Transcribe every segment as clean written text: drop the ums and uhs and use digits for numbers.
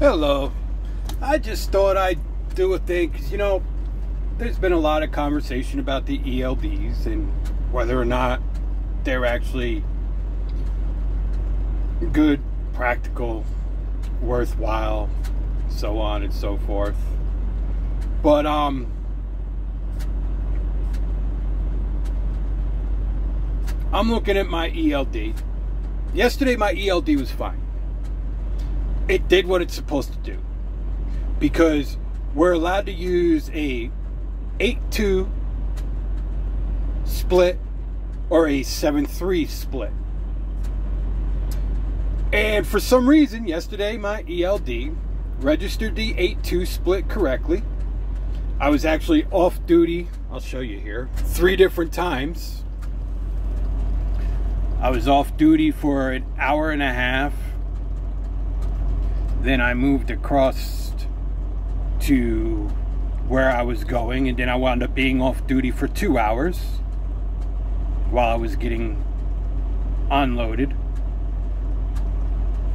Hello. I just thought I'd do a thing because, there's been a lot of conversation about the ELDs and whether or not they're actually good, practical, worthwhile, so on and so forth. But, I'm looking at my ELD. Yesterday, my ELD was fine. It did what it's supposed to do, because we're allowed to use a 8-2 split or a 7-3 split. And for some reason, yesterday, my ELD registered the 8-2 split correctly. I was actually off duty, I'll show you here, 3 different times. I was off duty for an hour and a half. Then I moved across to where I was going, and then I wound up being off duty for 2 hours while I was getting unloaded.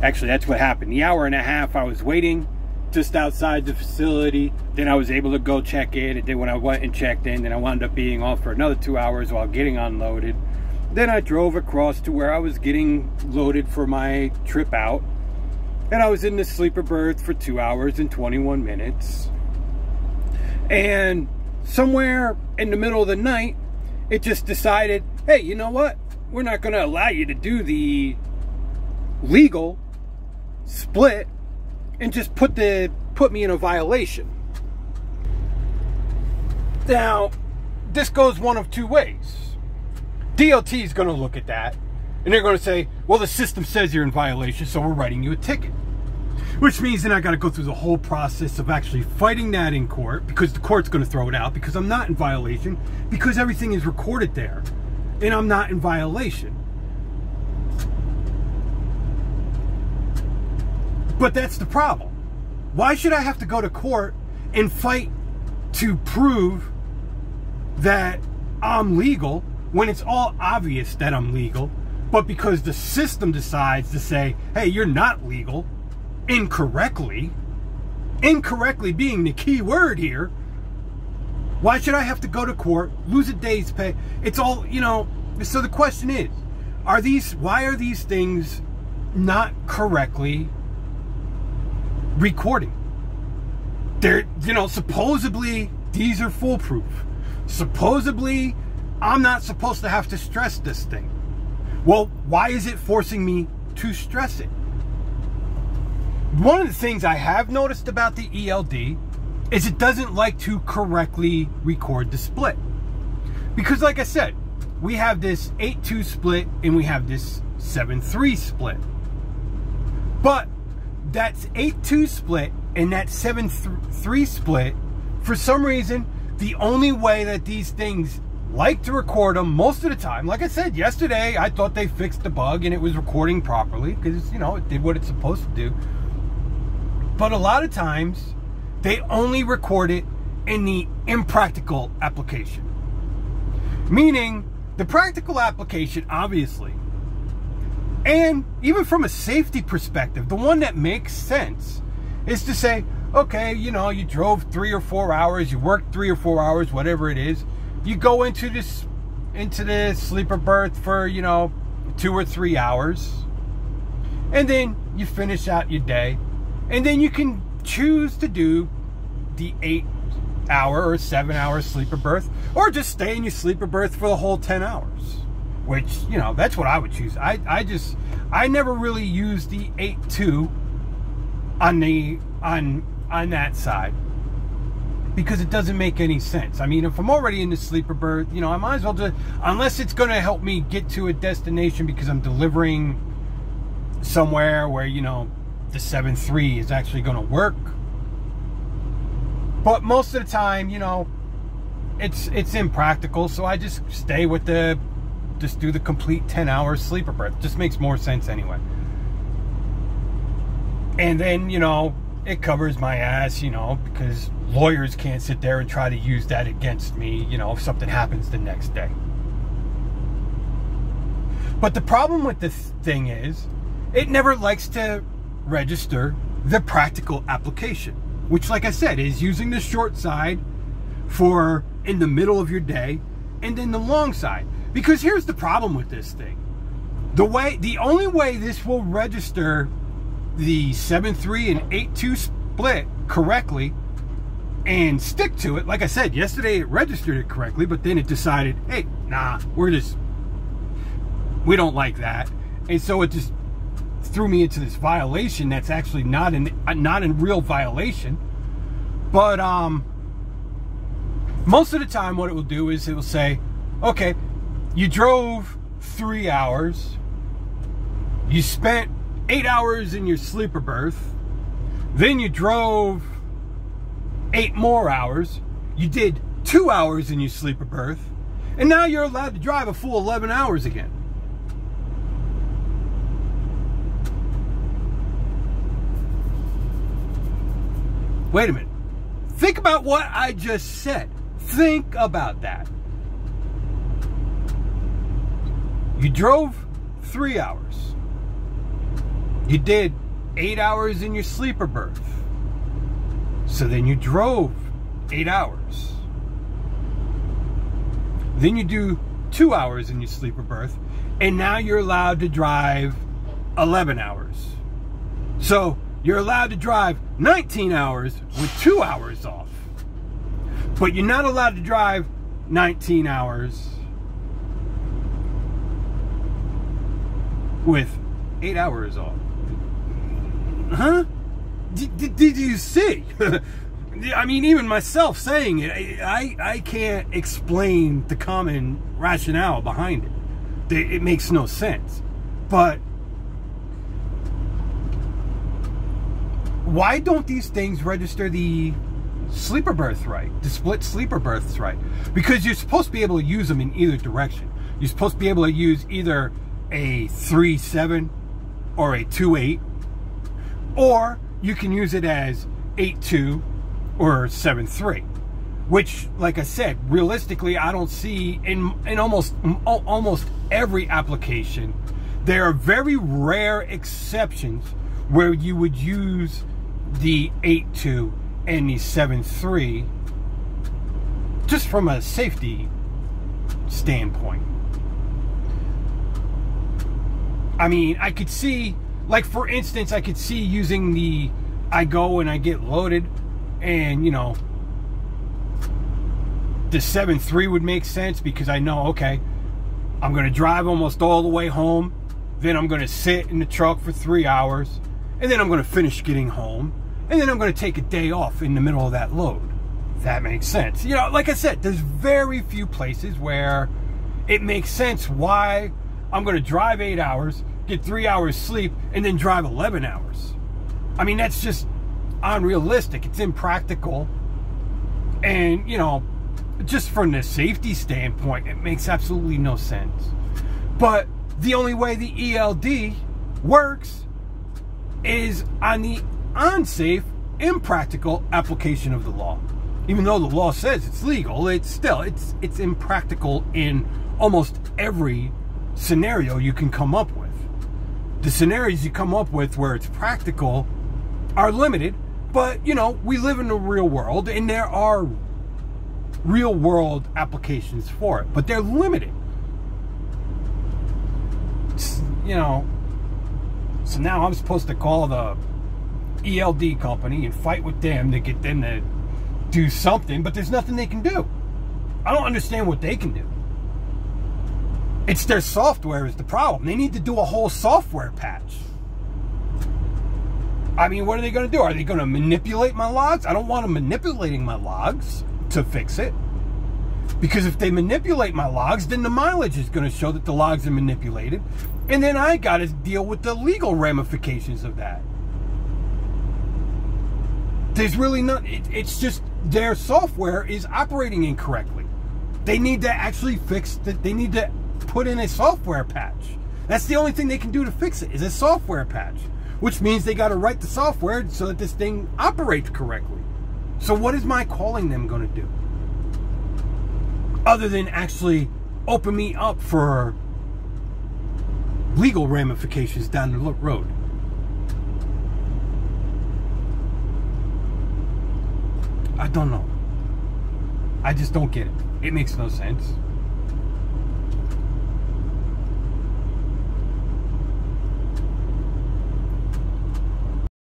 Actually, that's what happened. The hour and a half I was waiting just outside the facility. Then I was able to go check in, and then when I went and checked in, then I wound up being off for another 2 hours while getting unloaded. Then I drove across to where I was getting loaded for my trip out. And I was in the sleeper berth for 2 hours and 21 minutes. And somewhere in the middle of the night, it just decided, hey, you know what? We're not going to allow you to do the legal split and just put me in a violation. Now, this goes one of 2 ways. DOT is going to look at that, and they're going to say, well, the system says you're in violation, so we're writing you a ticket. Which means then I got to go through the whole process of actually fighting that in court, because the court's going to throw it out because I'm not in violation, because everything is recorded there, and I'm not in violation. But that's the problem. Why should I have to go to court and fight to prove that I'm legal when it's all obvious that I'm legal? But because the system decides to say, hey, you're not legal, incorrectly being the key word here, why should I have to go to court, lose a day's pay? It's all, so the question is, why are these things not correctly recording? They're, supposedly these are foolproof. Supposedly I'm not supposed to have to stress this thing. Well, why is it forcing me to stress it? One of the things I have noticed about the ELD is it doesn't like to correctly record the split. Because like I said, we have this 8-2 split and we have this 7-3 split. But that's 8-2 split and that 7-3 split, for some reason, the only way that these things like to record them most of the time, like I said yesterday, I thought they fixed the bug and it was recording properly because, it did what it's supposed to do. But a lot of times, they only record it in the impractical application. Meaning, the practical application, obviously, and even from a safety perspective, the one that makes sense is to say, okay, you drove 3 or 4 hours, you worked 3 or 4 hours, whatever it is. You go into the sleeper berth for, 2 or 3 hours. And then you finish out your day. And then you can choose to do the 8-hour or 7-hour sleeper berth, or just stay in your sleeper berth for the whole 10 hours. Which, that's what I would choose. I never really used the 8-2 on that side, because it doesn't make any sense. I mean, if I'm already in the sleeper berth, I might as well just, unless it's going to help me get to a destination because I'm delivering somewhere where, the 7-3 is actually going to work. But most of the time, it's impractical, so I just stay with just do the complete 10-hour sleeper berth. Just makes more sense anyway. And then, it covers my ass, because lawyers can't sit there and try to use that against me, if something happens the next day. But the problem with this thing is, it never likes to register the practical application, which, like I said, is using the short side for in the middle of your day, and then the long side. Because here's the problem with this thing. The only way this will register the 7-3 and 8-2 split correctly and stick to it, like I said, yesterday it registered it correctly, but then it decided, hey, nah, we don't like that. And so it just threw me into this violation that's actually not in real violation. But most of the time what it will do is it will say, okay, you drove 3 hours, you spent 8 hours in your sleeper berth, then you drove 8 more hours, you did 2 hours in your sleeper berth, and now you're allowed to drive a full 11 hours again. Wait a minute. Think about what I just said. Think about that. You drove 3 hours. You did 8 hours in your sleeper berth. So then you drove 8 hours. Then you do 2 hours in your sleeper berth, and now you're allowed to drive 11 hours. So you're allowed to drive 19 hours with 2 hours off. But you're not allowed to drive 19 hours with 8 hours off. Huh? Did you see? I mean, even myself saying it, I can't explain the common rationale behind it. It makes no sense. But why don't these things register the sleeper berth right, the split sleeper berths right? Because you're supposed to be able to use them in either direction. You're supposed to be able to use either a 3-7 or a 2-8, or you can use it as 8-2 or 7-3, which, like I said, realistically, I don't see in almost every application. There are very rare exceptions where you would use the 8-2 and the 7-3 just from a safety standpoint. I mean, I could see, like, for instance, I could see using the, I go and I get loaded, and, you know, the 7-3 would make sense because I know, okay, I'm going to drive almost all the way home, then I'm going to sit in the truck for 3 hours, and then I'm going to finish getting home, and then I'm going to take a day off in the middle of that load. That makes sense. You know, like I said, there's very few places where it makes sense why I'm going to drive 8 hours, get 3 hours sleep, and then drive 11 hours. I mean, that's just unrealistic. It's impractical. And, you know, just from the safety standpoint, it makes absolutely no sense. But the only way the ELD works is on the unsafe, impractical application of the law. Even though the law says it's legal, it's impractical in almost every scenario you can come up with. The scenarios you come up with where it's practical are limited, but, you know, we live in the real world, and there are real world applications for it, but they're limited. You know, so now I'm supposed to call the ELD company and fight with them to get them to do something, but there's nothing they can do. I don't understand what they can do. It's their software is the problem. They need to do a whole software patch. I mean, what are they going to do? Are they going to manipulate my logs? I don't want them manipulating my logs to fix it. Because if they manipulate my logs, then the mileage is going to show that the logs are manipulated. And then I got to deal with the legal ramifications of that. There's really not, it's just their software is operating incorrectly. They need to actually fix that. They need to put in a software patch. That's the only thing they can do to fix it, is a software patch, which means they got to write the software so that this thing operates correctly. So what is my calling them going to do? Other than actually open me up for legal ramifications down the road. I don't know. I just don't get it. It makes no sense.